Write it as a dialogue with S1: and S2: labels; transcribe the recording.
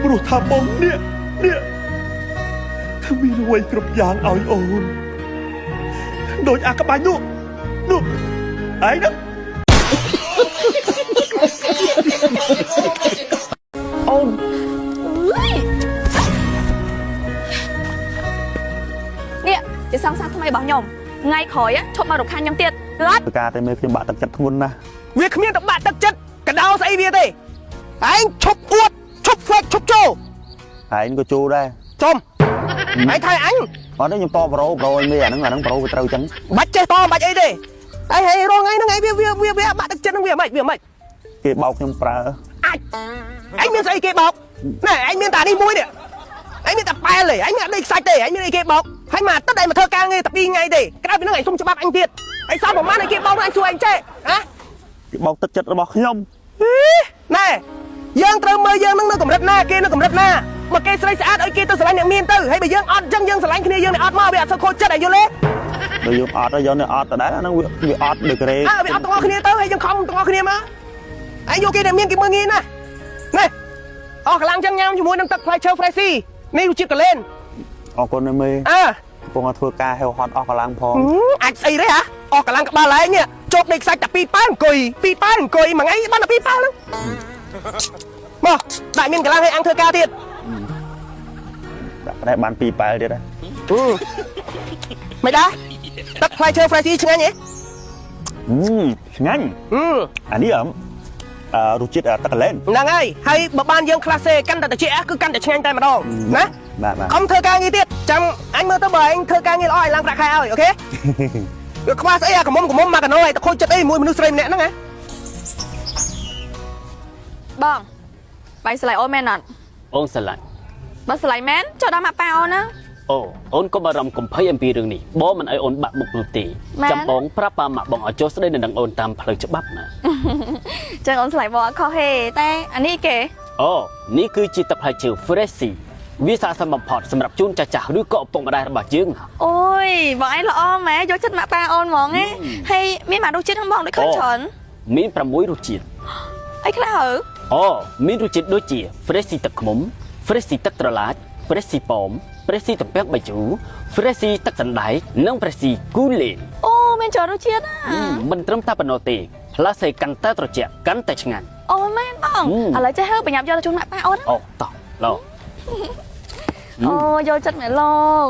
S1: ព្រោះថាបងនេះគ្មានអ្វីគ្រប់យ៉ាងឲ្យអូនដូចអាក្បាញ់នោះឯងហ្នឹងអូន
S2: នេះជាសង្សារថ្មីរបស់ខ្ញុំថ្ងៃក្រោយឈប់មករកខានខ្ញុំទៀតរត់
S1: ការតែមើលខ្ញុំបាក់ទឹកចិត្តធ្ងន់ណាស់
S3: វាគ្មានតែបាក់ទឹកចិត្តកដោស្អីវាទេឯងឈប់អួតឈប់ហ្វេកឈប់ចូល
S1: ឯងក៏ជួដែរ
S3: ចំឯងថៃអញ
S1: អត់ទេខ្ញុំតប្រូឲ្យមេអាហ្នឹងប្រូវាត្រូវចឹង
S3: បាច់ចេះតបាច់អីទេហេរងថ្ងៃហ្នឹងឯងវាបាក់ទឹកចិត្តហ្នឹងវាមិន
S1: គេបោកខ្ញុំប្រើ
S3: អាចឯងមានស្អីគេបោកណែឯងមានតែនេះមួយនេះឯងមានតែប៉ែលទេឯងមានដេកខ្សាច់ទេឯងមានអីគេបោកហើយមកទឹកឯងមកធ្វើការងារតែ2ថ្ងៃទេក្រៅពីហ្នឹងឯងសុំច្បាប់អញទៀតឯងសោះប្រហែលឯងគេបោកនោះឯងសួរឯងចេះហ៎
S1: គេបោកទឹកចិត្តរបស់ខ្ញុំ
S3: ណែយើងត្រូវមើលយើងនឹងនៅកម្រិតណាគេនៅកម្រិតណាមកគេស្រីស្អាតឲ្យគេទៅស្រឡាញ់អ្នកមានទៅហើយបើយើងអត់ចឹងយើងស្រឡាញ់គ្នាយើងអត់មកវាអត់ធ្វើខូចចិត្តឲ្យយល់ទេ
S1: បើយើងអត់ទៅយើងនៅអត់ដដែលហ្នឹងវាអត់ដូចក្រេ
S3: វាអត់ទាំងអស់គ្នាទៅហើយយើងខំទាំងអស់គ្នាមកហើយយកគេតែមានគេមើលងាយណាណែអស់កម្លាំងចឹងញ៉ាំជាមួយនឹងទឹកផ្លែឈើ Freshy នេះរសជាតិកលែន
S1: អរគុណណាស់មេកំពុងធ្វើការហេវហត់អស់កម្លាំងផង
S3: អាចស្អីទេហ៎អស់កម្លាំងក្បាលឯងនេះជោគដេកខ្សាច់តែ2ប៉ាល់អង្គុយមួយថ្ងៃបានតែ2ប៉ាល់ហ្នឹងមកដាក់មានកម្លាំងឲ្យអង្គធ្វើការទៀត
S1: ដាក់តែបាន2ប៉ែលទៀតហ៎
S3: មិនដែរទឹកផ្លែឈើ Freshy ឆ្ងាញ់ហ៎
S1: ឆ្ងាញ់អានេះរសជាតិទឹកកលែន
S3: ហ្នឹងហើយបើបានយើងខ្លះសេកាន់តែត្រជាក់គឺកាន់តែឆ្ងាញ់តែម្ដងណា
S1: បាទ
S3: កុំធ្វើការងារទៀតចាំអញមើលទៅបើអញធ្វើការងារល្អឲ្យឡើងប្រាក់ខែឲ្យអូខេវាខ្វះស្អីអាកមុំមកកណោឲ្យទៅខូចចិត្តអីមួយមនុស្សស្រីម្នាក់ហ្នឹងហ៎
S2: បងបាយស្លាយអូនមែនអត់
S4: អូនស្លាយ
S2: បើស្លាយមែនចូលដល់ម៉ាក់ប៉ាអូនណា
S4: អូនកុំបារម្ភកុំភ័យអំពីរឿងនេះបងមិនឲ្យអូនបាក់មុខនោះទេចាំបងប្រាប់ប៉ាម៉ាក់បងឲ្យចុះស្ដីនឹងអូនតាមផ្លូវច្បាប់ណា
S2: ចឹងអូនស្លាយបងអត់ខុសទេតែអានេះគេ
S4: នេះគឺជាទឹកផ្លែឈើ Freshy វាស័ក្តិសមបំផុតសម្រាប់ជូនចាស់ៗឬក៏ឪពុកម្ដាយរបស់យើង
S2: អូយបងឯងល្អម៉ែយកចិត្តម៉ាក់ប៉ាអូនហ្មងណាហើយមានម៉ាក់រសជាតិហ្នឹងបងដូចឃើញច្រើន
S4: មាន6រសជាតិ
S2: អីខ្លះហ៎
S4: មានរសជាតិដូចជា Freshy ទឹកឃ្មុំ Freshy ទឹកត្រឡាច Freshy ប៉ោម Freshy ទំពាំងបាយជូរ Freshy ទឹកសណ្ដែកនិង Freshy គូលែន
S2: មានច្រើនរសជាតិ
S4: មិនត្រឹមតែប៉ុណ្ណោះទេផ្លាសេកាន់តែត្រជាក់កាន់តែឆ្ងាញ់
S2: មែនបងឥឡូវចេះហើយបញ្ញាប់យកទៅជូនម៉ាក់ប៉ាអូន
S4: តោះឡោ
S2: យកចិត្តមែនលោក